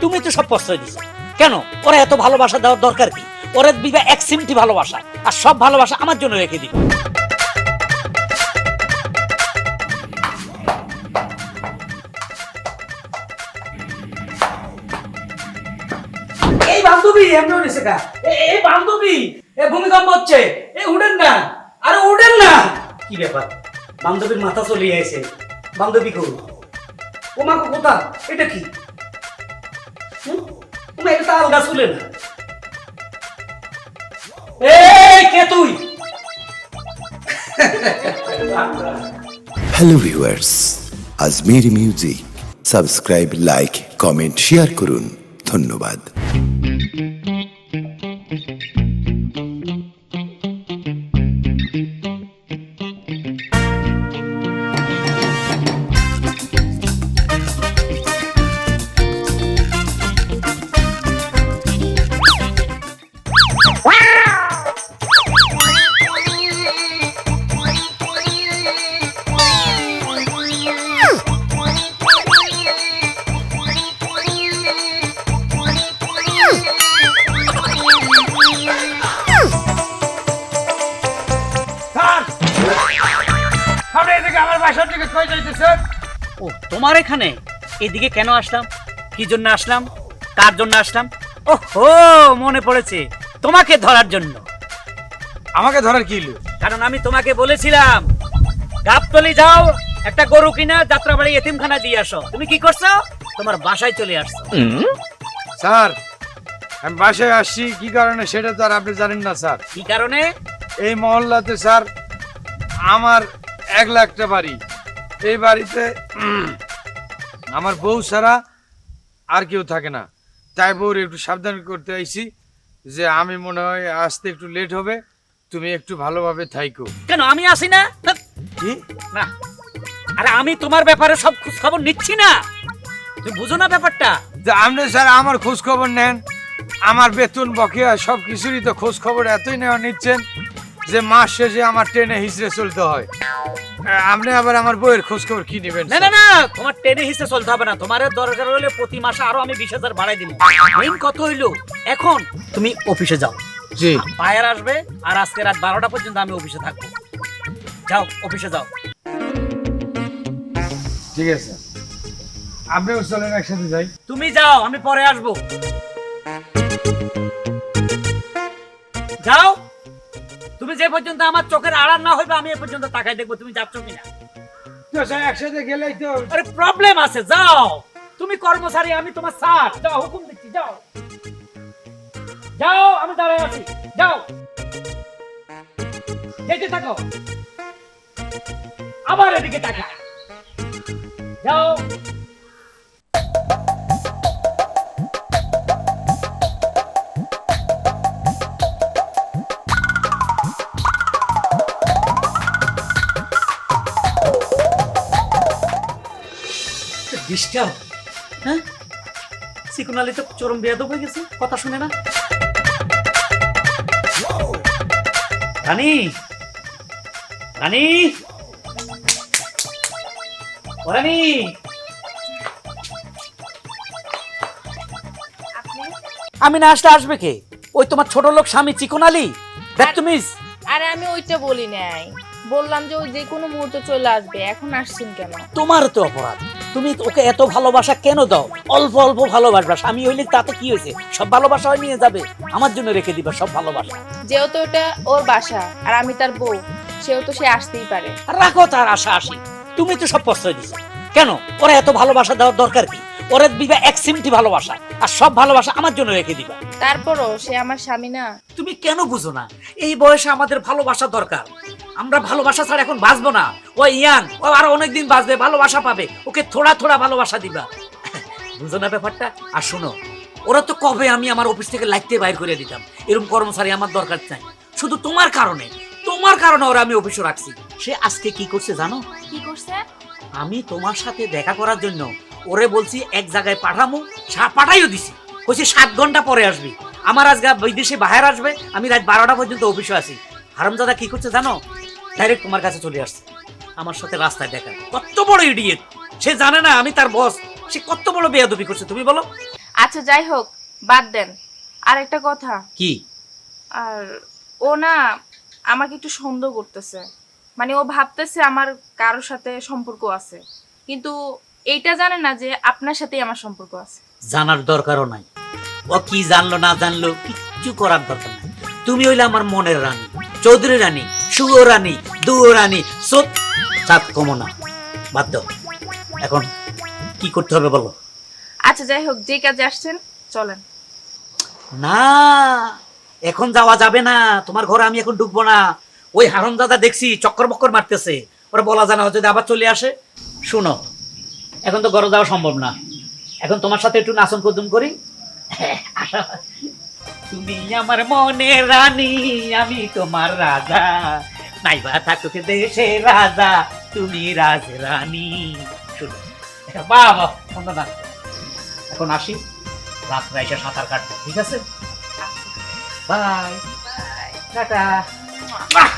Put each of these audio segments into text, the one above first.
তুমি তো সব প্রশ্রয় দিছো কেন? ওরা এত ভালোবাসা দেওয়ার দরকার কি? ওরা দিবা এক সিমটি ভালোবাসা, আর সব ভালোবাসা আমার জন্য রেখে দিবা। এই বান্ধবী এমন হইছে কা? এই বান্ধবী, এ ভূমিকম্প হচ্ছে, এ উড়েন না, আরে উড়েন না। কি ব্যাপার? বান্ধবীর মাথা চলে আইছে। বান্ধবী কই? ও মা কোথা? এটা কি? তুমি এটা আলগা চলে না। এই কে তুই? Hello viewers, Ajmeri music subscribe, like, comment, share করুন। ধন্যবাদ। ও তোমার এখানে? এদিকে কেন আসলাম? কি জন্য আসলাম? কার জন্য আসলাম? ওহো, মনে পড়েছে, তোমাকে ধরার জন্য। আমাকে ধরার কি হলো? কারণ আমি তোমাকে বলেছিলাম গাবতলী যাও, একটা গরু কিনা যাত্রাবাড়ি এতিমখানা দিয়ে আসো। তুমি কি করছো? তোমার বাসায় চলে আসছো। স্যার, আমি বাসায় আসছি কি কারণে সেটা তো আর আপনি জানেন না স্যার। কি কারণে? এই মহল্লাতে স্যার আমার 1 লাখটা বাড়ি। এই বাড়িতে আমার বউ ছাড়া আর কেউ থাকে না। তাই বউর একটু সাবধান করতে আইছি যে আমি মনে হয় আসতে একটু লেট হবে, তুমি একটু ভালোভাবে থাইকো। কেন আমি আসি না? কি না, আরে আমি তোমার ব্যাপারে সব খোঁজ খবর নিচ্ছি না, তুমি বুঝো না ব্যাপারটা? যে আপনি স্যার আমার খোঁজ খবর নেন, আমার বেতন বকেয়া সব কিছুরই তো খোঁজ খবর এতই নেওয়া নিচ্ছেন যে মাস শেষে আমার ট্রেনে হিসড়ে চলতে হয়। আপনি আবার আমার বইয়ের খোঁজ খবর কি নেবেন? না না না, তোমার টেনে হিসে চলতে হবে না। তোমার দরকার হলে প্রতি মাসে আরো আমি 20,000 বাড়াই দিব। মেইন কথা হইলো এখন তুমি অফিসে যাও। জি। বায়ার আসবে আর আজকে রাত 12টা পর্যন্ত আমি অফিসে থাকবো। যাও, অফিসে যাও। ঠিক আছে, আপনিও চলেন, একসাথে যাই। তুমি যাও, আমি পরে আসবো। যাও, তুমি যে পর্যন্ত আমার চোখের আড়াল না হইবে আমি এ পর্যন্ত তাকাই দেখবো তুমি যাচ্ছ কিনা। তো স্যার একসাথে গেলেই তো। আরে প্রবলেম আছে, যাও। তুমি কর্মচারী, আমি তোমার স্যার। যাও, হুকুম দিচ্ছি, যাও যাও, আমি দাঁড়ায় আছি। যাও, যেতে থাকো, আবার এদিকে তাকা। যাও। ডিস্টার্ব, হ্যাঁ? সিকুনালি তো চরম বেয়াদব হয়ে গেছে, কথা শুনে না। রানী, রানী, ও রানী, আমি না আসলে আসবে কে? ওই তোমার ছোট লোক স্বামী চিকনালি। দেখ তুমি। আরে আমি ওইটা বলি নাই, বললাম যে ওই যে কোনো মুহূর্তে চলে আসবে। এখন আসছেন কেন? তোমার তো অপরাধ, তুমি ওকে এত ভালোবাসা কেন দাও? অল্প অল্প ভালোবাসবা, স্বামী হইলে তাতে কি হয়েছে? সব ভালোবাসা নিয়ে যাবে, আমার জন্য রেখে দিবা সব ভালোবাসা। যেহেতু ওটা ওর বাসা আর আমি তার বউ, সেহেতু সে আসতেই পারে। আর রাখো তার আশা আসি। তুমি তো সব প্রশ্রয় দিছো কেন? ওরা এত ভালোবাসা দেওয়ার দরকার কি? ওরা দিবা এক সিমটি ভালোবাসা, আর সব ভালোবাসা আমার জন্য রেখে দিবা। তারপরও সে আমার স্বামী না। তুমি কেন বুঝো না? এই বয়সে আমাদের ভালোবাসা দরকার। আমরা ভালোবাসা ছাড়া এখন বাঁচবো না। ও ইয়াং, ও আরো অনেকদিন বাঁচবে, ভালোবাসা পাবে। ওকে থোড়া থোড়া ভালোবাসা দিবা, বুঝো না ব্যাপারটা? আর শোনো, ওরা তো কবে আমি আমার অফিস থেকে লাইতে বাইর করে দিতাম। এরকম কর্মচারী আমার দরকার নাই, শুধু তোমার কারণে। তোমার তোমার কারণে ওরা আমি অফিসে রাখছি। সে আজকে কি করছে জানো? কি করছে? আমি তোমার সাথে দেখা করার জন্য ওরে বলছি এক জায়গায় পাঠামু, পাঠাইও দিছি, কইছি 7 ঘন্টা পরে আসবি। আমার আজকে বিদেশে বাইরে আসবে, আমি রাত 12টা পর্যন্ত অফিসে আছি। হারামজাদা কি করছে জানো? ডাইরেক্ট তোমার কাছে চলে আসছে, আমার সাথে রাস্তায় দেখা। কত বড় ইডিয়েট! সে জানে না আমি তার বস। সে কত বড় বেয়াদবি করছে তুমি বলো। আচ্ছা যাই হোক, বাদ দেন। আর একটা কথা, কি? আর ও না আমাকে একটু সন্দেহ করতেছে। মানে ও ভাবতেছে আমার কারোর সাথে সম্পর্ক আছে, কিন্তু এইটা জানে না যে আপনার সাথেই আমার সম্পর্ক আছে। জানার দরকারও নাই। ও কি জানলো না জানলো কিচ্ছু করার দরকার নাই। তুমি হইলে আমার মনের রানী, চৌধুরী রানী, সুয়ো রানী, দুয়ো রানী, সাত কমনা। বাদ দাও, এখন কি করতে হবে বলো। আচ্ছা যাই হোক, যে কাজে আসছেন চলেন। না, এখন যাওয়া যাবে না। তোমার ঘরে আমি এখন ঢুকবো না। ওই হারামজাদা দেখছি চক্কর বক্কর মারতেছে, ওরা বলা জানা যদি আবার চলে আসে। শুনো, এখন তো ঘরে যাওয়া সম্ভব না। এখন তোমার সাথে একটু নাচন কুদুম করি। তুমি আমার মনের রানী, আমি তোমার রাজা, নাইবা থাকুক দেশে রাজা, তুমি রাজ রানী। শুনো, বাবা সুন্দর না। এখন আসি, রাত্রে এসে সাঁতার কাটবো, ঠিক আছে? By, tata. বাহ!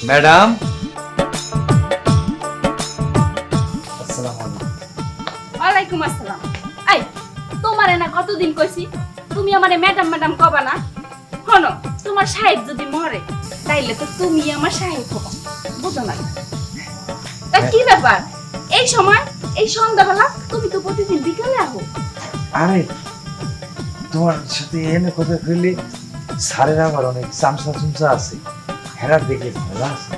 ম্যাডাম, ওয়ালাইকুম আসসালাম। আই তোমারে না কতদিন কইছি তুমি আমারে ম্যাডাম ম্যাডাম কবা না। শোনো, তোমার সাহেব যদি মরে তাইলে তো তুমি আমার সাহেব হবো, বুঝো না? তা কি ব্যাপার এই সময়, এই সন্ধ্যাবেলা? তুমি তো প্রতিদিন বিকালে আহো। আরে তোমার সাথে এনে কথা কইলে স্যারের আবার অনেক চামচা চুমচা আছে, হেরার দেখে মজা আছে।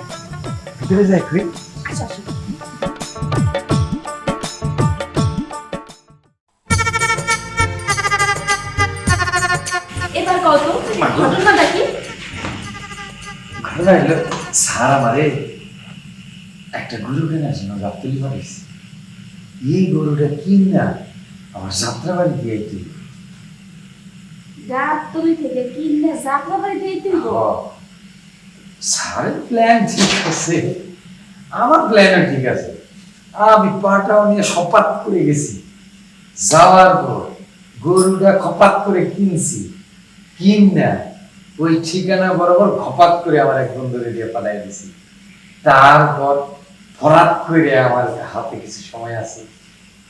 ভিতরে যাই কই। আচ্ছা আসো। এবার কত ঘটনাটা কি? ঘটনা হলো স্যার আমারে একটা গরু কেনার জন্য গাবতলি পাঠাইছে। এই গরুটা কিনা আমার যাত্রা বাড়ি দিয়ে দিল। গাবতলী থেকে কিনে যাত্রাবাড়ি দিয়ে দিব? স্যারের প্ল্যান ঠিক আছে, আমার প্ল্যানও ঠিক আছে। আমি পাটাও নিয়ে সপাত করে গেছি। যাওয়ার পর গরুটা খপাত করে কিনছি, কিনা ওই ঠিকানা বরাবর খপাত করে আমার এক বন্ধুরে দিয়ে পাঠাই দিছি। তারপর হঠাৎ করে আমার হাতে কিছু সময় আছে,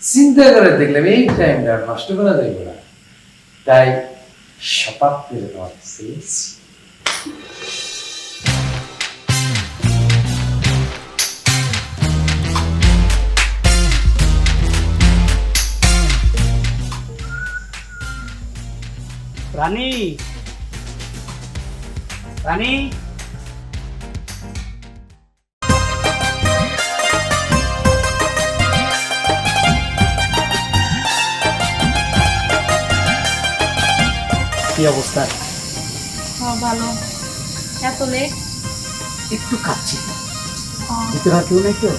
চিন্তা করে দেখলাম এই টাইমটা নষ্ট করা যাবে না, তাই সপাত করে তোমার কাছে এসেছি। রানী, রানী, কি অবস্থা? হ্যাঁ ভালো। এত লেট? একটু কাঁদছি। ভিতরে আর কেউ নাই তো?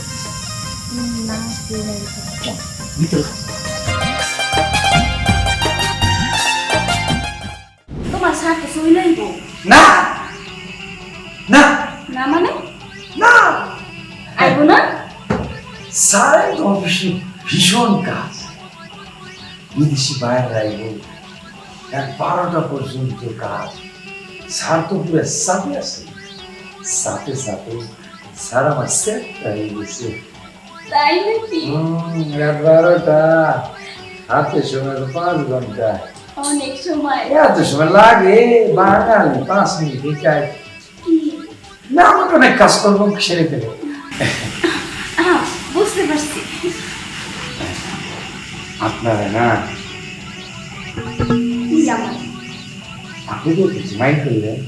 না, ভিতরে তোমার সাথে শুই লইব না না না? মানে না, আইব না? স্যারের অফিসে ভীষণ কাজ, বিদেশি বাইরে আইব, 12টা পর্যন্ত কাজ। স্যার তো পুরো চাপে আছে। চাপে চাপে স্যার আমার সেট হয়ে গেছে। তাই নাকি? 12টা হাতে সময় 5 ঘন্টা। অনেক সময়। এত সময় লাগে? বাঙালি 5 মিনিটে চাই না, আমাকে অনেক কাজকর্ম সেরে ফেলে। বুঝতে পারছি। আপনারা না, জামাই আপনি তো কিছু মাইন্ড করলেন?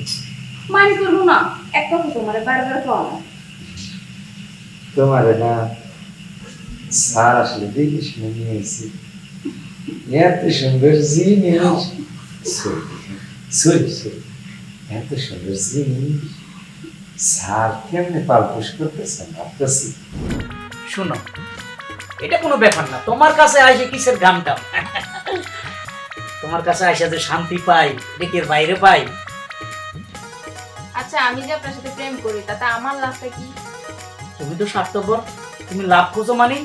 মাইন্ড করবো না, এক কথা তোমার বারবার পাওয়া না। তোমার না স্যার আসলে দেখে শুনে নিয়ে এসেছি, এত সুন্দর জিনিস। সরি সরি, এত সুন্দর জিনিস স্যার কেমনে পালপুষ করতেছেন ভাবতেছি। শোনো, এটা কোনো ব্যাপার না। তোমার কাছে আসে কিসের গানটা? তোমার তোমার কাছে আইসা যে শান্তি পাই ডেকের বাইরে পাই। আচ্ছা আমি যে আপনার সাথে প্রেম করি তাতে আমার লাভটা কি? তুমি তো স্বার্থপর, তুমি লাভ খোঁজো মানে?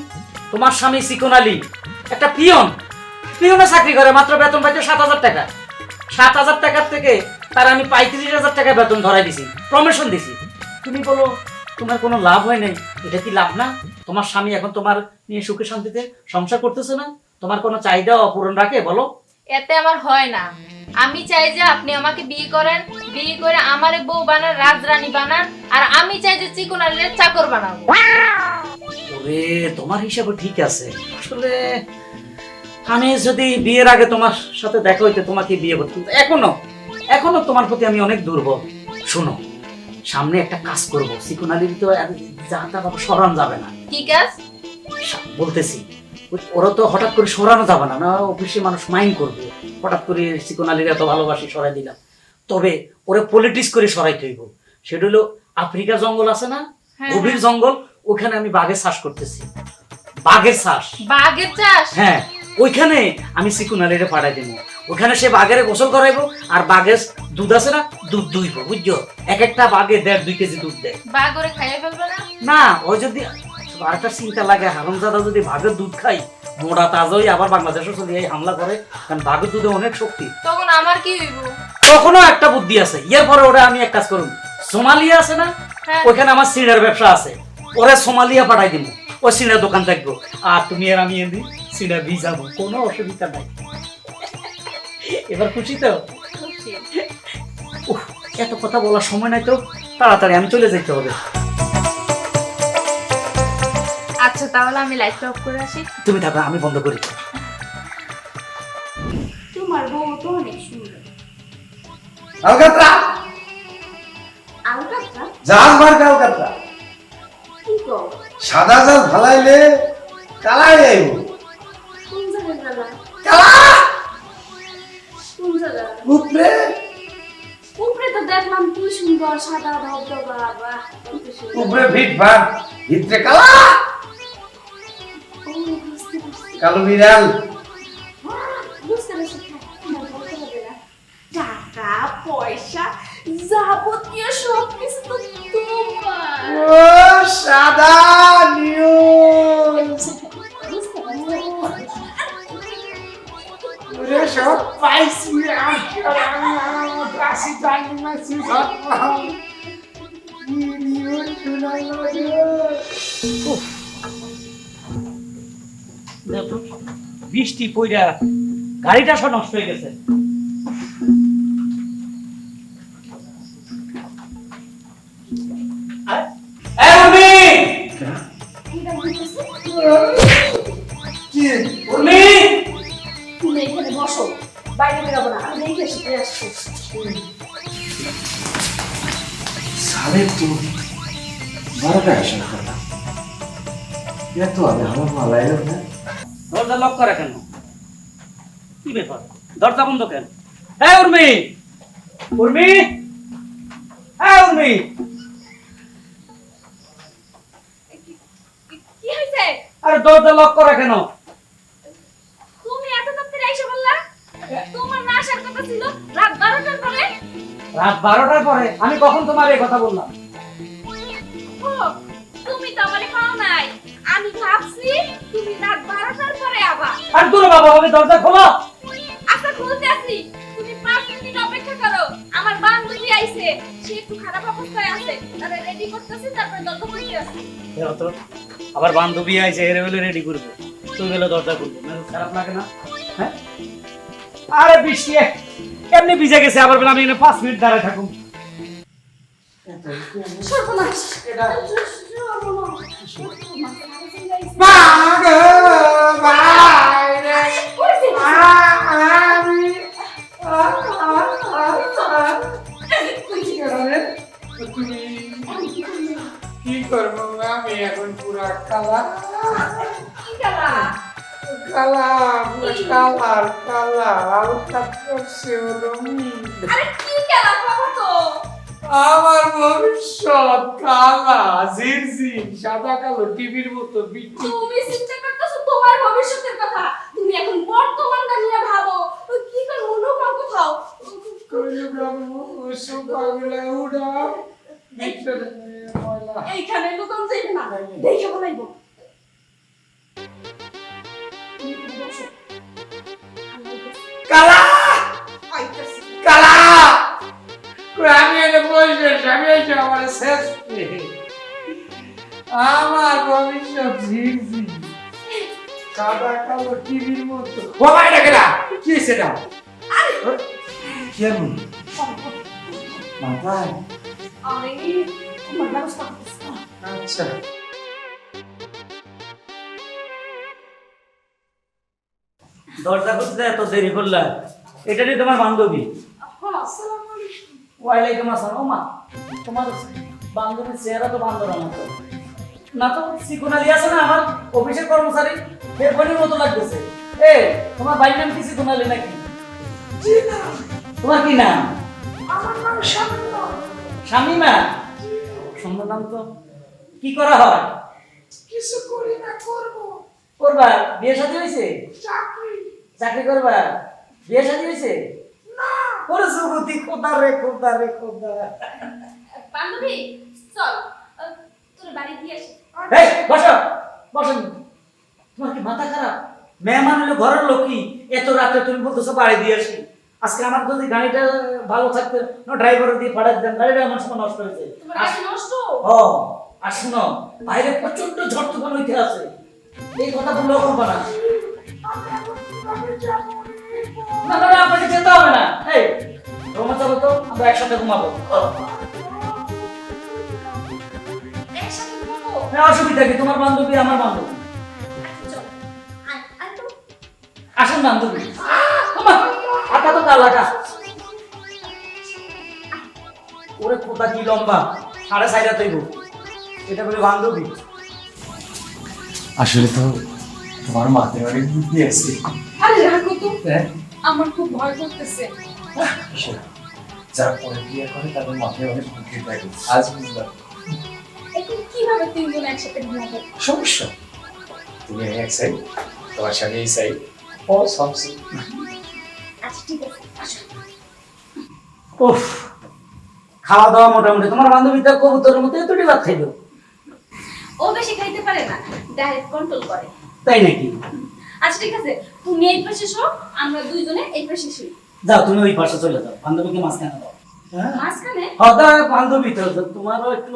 তোমার স্বামী চিকন আলী একটা পিয়নে চাকরি করে, মাত্র বেতন পাইতো 7,000 টাকা। 7,000 টাকার থেকে তার আমি 35,000 টাকা বেতন ধরাই দিছি, প্রমোশন দিছি। তুমি বলো তোমার কোনো লাভ হয় নাই, এটা কি লাভ না? তোমার স্বামী এখন তোমার নিয়ে সুখে শান্তিতে সংসার করতেছে না? তোমার কোনো চাহিদা অপূরণ রাখে বলো? এতে আমার হয় না। আমি চাই যে আপনি আমাকে বিয়ে করেন, বিয়ে করে আমারে বউ বানান, রাজরানী বানান, আর আমি চাই যে চিকন আলীর চাকর বানাবো। ওরে তোমার হিসাবে ঠিক আছে, আসলে আমি যদি বিয়ের আগে তোমার সাথে দেখা হইতে তোমাকে বিয়ে করতাম, এখনো তোমার প্রতি আমি অনেক দুর্বল। শোনো, সামনে একটা কাজ করব, চিকন আলীর তো যা তা ভাবে সরানো যাবে না। কি কাজ? বলতেছি ওরা তো হঠাৎ করে সরানো যাবে না, না অফিসে মানুষ মাইন্ড করবে। হঠাৎ করে চিকন আলীর এত ভালোবাসি সরাই দিলাম, তবে ওরে পলিটিক্স করে সরাইতে হইব। সেটা হলো আফ্রিকা জঙ্গল আছে না, গভীর জঙ্গল, ওখানে আমি বাঘের চাষ করতেছি। বাঘের চাষ? বাঘের চাষ? হ্যাঁ, ওইখানে আমি চিকন আলীরে পাঠাই দেবো। ওখানে সে বাঘের গোসল করাইবো, আর বাঘের দুধ আছে না, দুধ দুইবো, বুঝছো? এক একটা বাঘে 1.5-2 কেজি দুধ দেয়। বাঘ ওরে খাইয়ে ফেলবে না? না, ও যদি আরেকটা চিন্তা লাগে, হারামজাদা যদি বাঘের দুধ খাই, মোড়া তাজাই আবার বাংলাদেশও চলে যাই হামলা করে, কারণ বাঘের দুধে অনেক শক্তি। তখন আমার কি হইব? তখনও একটা বুদ্ধি আছে। এর পরে ওরা আমি এক কাজ করুন, সোমালিয়া আছে না, ওইখানে আমার সিনের ব্যবসা আছে, ওরা সোমালিয়া পাঠাই দিব। ও সিনের দোকান থাকবো, আর তুমি আর আমি এমনি সিনা ভিজাবো, কোনো অসুবিধা নাই। এবার খুশি তো? উফ, এত কথা বলার সময় নাই তো, তাড়াতাড়ি আমি চলে যেতে হবে। আচ্ছা তাহলে আমি লাইটটা অফ করে আসি। তুমি থাকো, আমি বন্ধ করি। তোমার বউ তো অনেক সুন্দর। আলকাতরা আলকাতরা? জাল মার আলকাতরা, কি গো? সাদা জাল ফালাইলে কালাই আইব। কোন জায়গায় গেলা? কালা কোন জায়গা? উপরে উপরে তো দেখলাম কি সুন্দর সাদা ধবধবা, বাহ কত সুন্দর। উপরে ভিট ভাট, ভিতরে কালা। ও, বুঝতে পারছি। কালো বিড়াল। বুঝতে পারছি, আমার বলতে হবে না। টাকা পয়সা যাবতীয় সবকিছু তো তোমার। ও সাদা নিউজ, বুঝতে পারছি। ওরে সব পাইছি কাশি টাইম মাছি সব পাও। কি নিউজ শোনাইলো গো? দেখো, বৃষ্টি পইরা গাড়িটা সব নষ্ট হয়ে গেছে। তুমি এখানে বসো, বাইরে বেরোবো না, আমি দেখে এসে আসছি। সাড়ে তো 12টা আসার কথা, এত আগে আমার মালা এলো না। দরজা লক করা কেন? কি ব্যাপার, দরজা বন্ধ কেন? হ্যাঁ উর্মি, উর্মি, হ্যাঁ উর্মি। কি হয়েছে? আরে দরজা লক করা কেন? তুমি এত তাড়াতাড়ি এসে বললা? তোমার না আসার কথা ছিল রাত 12টার পরে। রাত 12টার পরে? আমি কখন তোমার এই কথা বললাম? ও, তুমি তো আমারে খাও নাই। আমি ভাবছি তুমি রাত 12টার পরে আবা। আর দূর বাবা, আমি দরজা খোলো। আচ্ছা খুলতে আসি, তুমি 5 মিনিট অপেক্ষা করো। আমার বান্ধবী আইছে, সে একটু খারাপ অবস্থায় আছে, তারে রেডি করতেছি, তারপর দরজা খুলতে আসি। তো আবার বান্ধবী আইছে, এর বেলে রেডি করবে, তুই বেলে দরজা খুলবো, খারাপ লাগে না? হ্যাঁ, আরে বৃষ্টি এমনি ভিজে গেছে, আবার বেলা আমি 5 মিনিট দাঁড়ায় থাকুন। সর্বনাশ। এটা কি করবো আমি এখন পুরা কালা কি কালা? কালা কালার কালা আলকা করছে হলো আরে কি কালা বাবা তো? আমার ভবিষ্যৎ কালা ঝিরঝির সাদা কালো টিভির মতো বিট্টু। তুমি চিন্তা করতেছো তোমার ভবিষ্যতের কথা। তুমি তুমি এখন বর্তমানটা নিয়ে ভাবো কি করবো লুকাও কোথাও এইখানে লুকান যাইবে না দেখে বলাইবো কালা কালা আমি এনে বলছি আমি এই যে আমার শেষ আমার ভবিষ্যৎ ঝিরঝি কাদা কালো টিভির মতো ও ভাই না কেনা কি সেটা কেমন মাথায় আরে তোমার ব্যবস্থা করতেছ না আচ্ছা দরজা খুলতে এত দেরি করলা? এটা নিয়ে তোমার বান্ধবী? ওয়ালাইকুম আসসালাম। ও মা, তোমার বান্ধবীর চেহারা তো বান্ধবের মতো না, তো সিকুনালি আছে না আমার অফিসের কর্মচারী, এর বোনের মতো লাগতেছে। এ তোমার ভাইয়ের নাম কি সিকুনালি নাকি? তোমার কি নাম? আমার নাম শামিমা। শামিমা? সুন্দর নাম তো। কি করা হয়? কিছু করি না, করবো। করবা? বিয়ে শাদী হয়েছে? চাকরি। চাকরি করবা? বিয়ে শাদী হয়েছে? না। ওরে সুগতি, খোদা রে খোদা রে খোদা। বান্ধবী চল তোর বাড়ি দিয়ে আসি এই বসো বসো। তোমার কি মাথা খারাপ? মেহমান হলো ঘরের লোকই, এত রাতে তুমি বলতেছো বাড়ি দিয়ে আসি। আজকে আমার যদি গাড়িটা ভালো থাকতো না, ড্রাইভার দিয়ে পাঠাই দিতাম, গাড়িটা আমার সময় নষ্ট হয়েছে। তোমার গাড়ি নষ্ট? ও আর শুনো, বাইরে প্রচন্ড ঝড় তুফান হইতে আছে, এই কথা বললেও করবো না। আমি এখন কিভাবে যাবো? না না না, আপনাকে যেতে হবে না। এই রোমা চলো তো, আমরা একসাথে ঘুমাবো। একসাথে ঘুমাবো? হ্যাঁ, অসুবিধা কি? তোমার বান্ধবী আমার বান্ধবী। চল আয় আয় তো আসেন বান্ধবী। আটা তো কালাটা। ওরে কোথা কি লম্বা, 4.5 তৈব। এটা বলে বান্ধবী? আসলে তো তোমার মাথায় অনেক বুদ্ধি আছে। আরে রাখো তো, হ্যাঁ? আমার খুব ভয় করতেছে। কিসের? যারা পরে বিয়ে করে তাদের মাথায় অনেক বুদ্ধি থাকে। আজ বুঝলাম এখন কিভাবে তিনজন একসাথে ঘুমাবো? সমস্যা। তুমি এক সাইড, তোমার স্বামী এই সাইড, ও সব সাইড। আচ্ছা ঠিক আছে আসো। উফ, খাওয়া দাওয়া মোটামুটি। তোমার বান্ধবী তো কবুতরের মতো এতটি ভাত খাইলো। ও বেশি খাইতে পারে না, ডায়েট কন্ট্রোল করে। তাই নাকি? আচ্ছা ঠিক আছে, তুমি এই পাশে শো, আমরা দুইজনে এই পাশে শুই। যাও তুমি ওই পাশে চলে যাও, বান্ধবীকে মাঝখানে দাও। মাঝখানে? হদা বান্ধবী তো, তোমারও একটু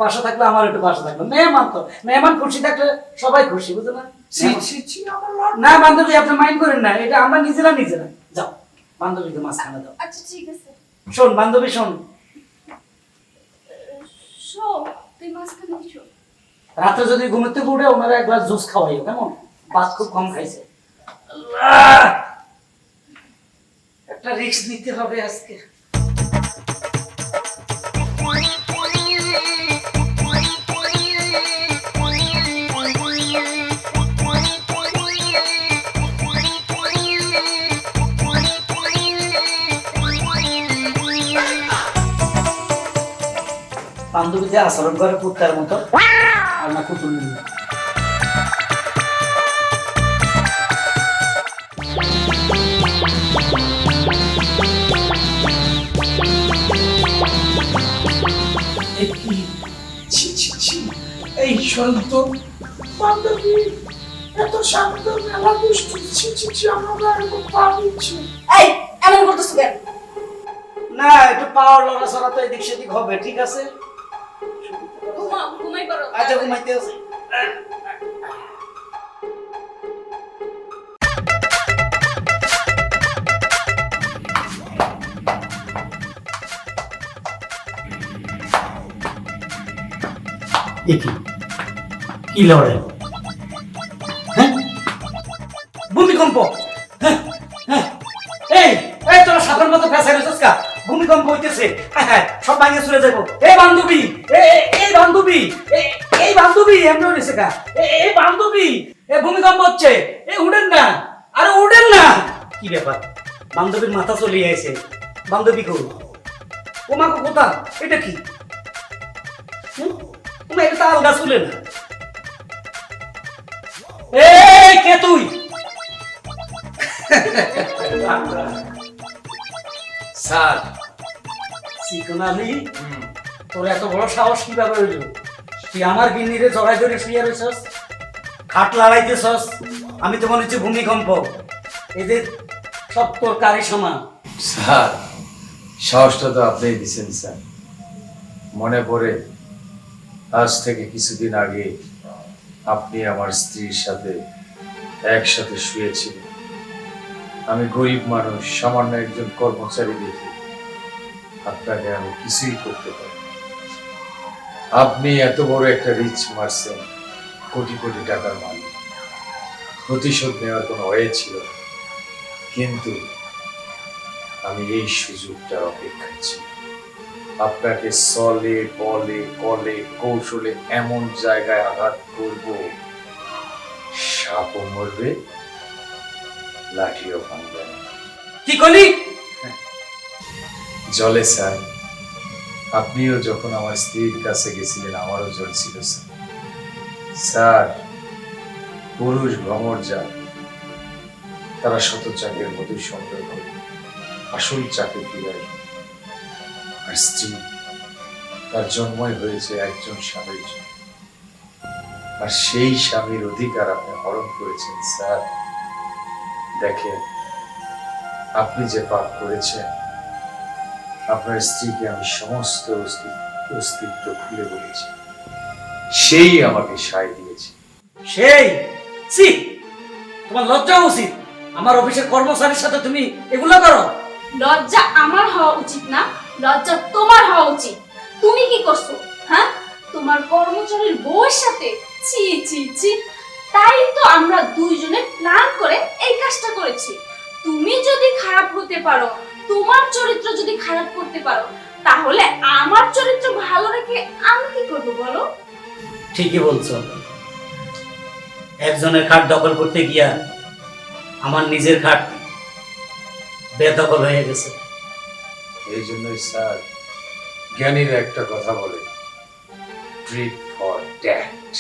পাশে থাকলে আমার একটু পাশে থাকলো। মেহমান তো, মেহমান খুশি থাকলে সবাই খুশি, বুঝো না? না বান্ধবী, আপনি মাইন্ড করেন না, এটা আমরা নিজেরা নিজেরা। যাও বান্ধবীকে মাঝখানে দাও। আচ্ছা ঠিক আছে। শোন বান্ধবী, শোন, শো, তুই মাঝখানে শো। রাতে যদি ঘুমোতে উঠে ওনারা এক গ্লাস জুস খাওয়াইও, কেমন? ভাত খুব কম খাইছে। আল্লাহ! একটা রিস্ক নিতে হবে আজকে। বান্ধবী যে আচরণ করে কুত্তার মতো, আর না কুতুল নিয়ে। এই শান্ত বান্ধবী, এত শান্ত, মেলা দুষ্টু। ছি ছি ছি, আমরা এরকম পা দিচ্ছি। এই এমন করতেছ কেন? না, একটু পাওয়ার লড়াচড়া তো এদিক সেদিক হবে, ঠিক আছে? ঘুমাও, ঘুমাই করো। আচ্ছা ঘুমাইতে আছে। কি লড়ে? হ্যাঁ, ভূমিকম্প। হ্যাঁ, হ্যাঁ। এই এই তোরা সাপের মতো ফেসাই রেছিস কা? ভূমিকম্প হইতেছে। হ্যাঁ হ্যাঁ, সব ভাঙিয়ে চলে যাবো। এই বান্ধবী, এই বান্ধবী, এই বান্ধবী এমন হইছে কা? এই বান্ধবী, ভূমিকম্প হচ্ছে। উঠেন না, আরে উঠেন না। কি ব্যাপার? বান্ধবীর মাথা চলে আইছে। বান্ধবী কই? ও মা কোথা? এটা কি? এটা তো আলগা চলে না। এই কে তুই? স্যার চিকন আলী, তোর এত বড় সাহস কিভাবে হইল? তুই আমার গিন্নিরে জড়াই ধরে শুয়ে রয়েছস, খাট লড়াইতেছস। আমি তো মনে হচ্ছে ভূমিকম্প। এদের সব তোর কারি সমান। স্যার সাহসটা তো আপনিই দিচ্ছেন স্যার। মনে পড়ে আজ থেকে কিছুদিন আগে আপনি আমার স্ত্রীর সাথে একসাথে শুয়েছিলেন। আমি গরিব মানুষ, সামান্য একজন কর্মচারী দেখি আপনাকে আমি কিছুই করতে পারি। আপনি এত বড় একটা রিচ মারছেন, কোটি কোটি টাকার মালিক। প্রতিশোধ নেওয়ার কোনো ওয়ে ছিল না। কিন্তু আমি এই সুযোগটার অপেক্ষায় ছিল। আপনাকে সলে বলে কলে কৌশলে এমন জায়গায় আঘাত করব, সাপও মরবে, লাঠিও ভাঙবে না। কি করলি? জলে স্যার, আপনিও যখন আমার স্ত্রীর কাছে গেছিলেন আমারও জল ছিল স্যার। স্যার, পুরুষ ভ্রমর যান, তারা শত চাকের মতো সংগ্রহ করে আসল চাকে ফিরে আসবে। আর স্ত্রী, তার জন্মই হয়েছে একজন স্বামীর জন্য, আর সেই স্বামীর অধিকার আপনি হরণ করেছেন স্যার। দেখেন, আপনি যে পাপ করেছেন, আপনার স্ত্রীকে আমি সমস্ত অস্তিত্ব খুলে বলেছি, সেই আমাকে সায় দিয়েছে। সেই সি, তোমার লজ্জা উচিত। আমার অফিসের কর্মচারীর সাথে তুমি এগুলো করো? লজ্জা আমার হওয়া উচিত না, লজ্জা তোমার হওয়া উচিত। তুমি কি করছো? হ্যাঁ, তোমার কর্মচারীর বউয়ের সাথে? ছি ছি ছি। তাই তো আমরা দুইজনে প্ল্যান করে এই কাজটা করেছি। তুমি যদি খারাপ হতে পারো, তোমার চরিত্র যদি খারাপ করতে পারো, তাহলে আমার চরিত্র ভালো রেখে আমি কি করব বলো? ঠিকই বলছো। একজনের খাট দখল করতে গিয়া আমার নিজের খাট বেদখল হয়ে গেছে। এই জন্যই স্যার জ্ঞানীরা একটা কথা বলে, ট্রিট ফর ড্যাট।